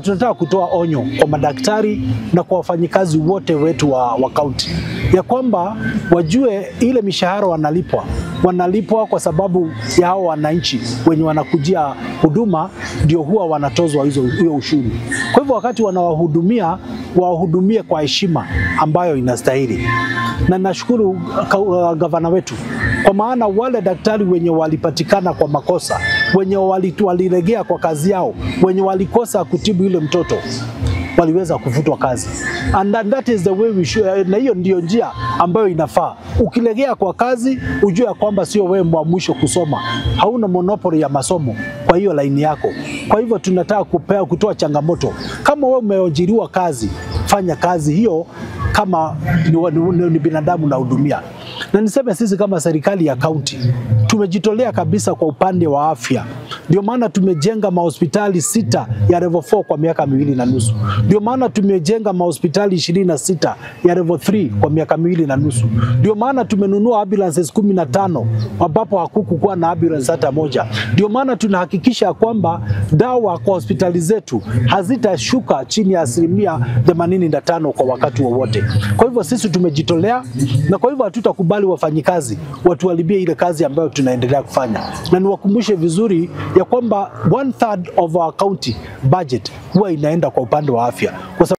tunataka kutoa onyo kwa madaktari na kwa wafanyikazi wote wetu wa kaunti ya kwamba wajue ile mishahara wanalipwa kwa sababu ya hao wananchi wenye wanakujia huduma, ndio huwa wanatozwa hiyo ushuru. Kwa hivyo wakati wanawahudumia, wahudumie kwa heshima ambayo inastahili. Na nashukuru gavana wetu, kwa maana wale daktari wenye walipatikana kwa makosa, wenye walilegea kwa kazi yao, wenye walikosa kutibu yule mtoto, waliweza kufutwa kazi. And that is the way we should, na hiyo ndio njia ambayo inafaa. Ukilegea kwa kazi, ujue kwamba sio wewe wa mwisho kusoma. Hauna monopoly ya masomo kwa hiyo laini yako. Kwa hivyo tunataka kutoa changamoto. Kama wewe umeajiriwa kazi, fanya kazi hiyo kama ni binadamu na hudumia. Na niseme sisi kama serikali ya kaunti tumejitolea kabisa kwa upande wa afya. Ndio maana tumejenga mahospitali 6 ya level 4 kwa miaka 2.5. Ndio maana tumejenga mahospitali 26 ya level 3 kwa miaka 2.5. Ndio maana tumenunua ambulances 15 ambapo hakukuwa na ambulance hata moja. Ndio maana tunahakikisha kwamba dawa kwa hospitali zetu hazitashuka chini ya 85% kwa wakati wowote. Kwa hivyo sisi tumejitolea, na kwa hivyo hatutakubali wafanyikazi watuharibie ile kazi ambayo tunaendelea kufanya. Na niwakumbushe vizuri ya kwamba 1/3 of our county budget huwa inaenda kwa upande wa afya. Kwa sababu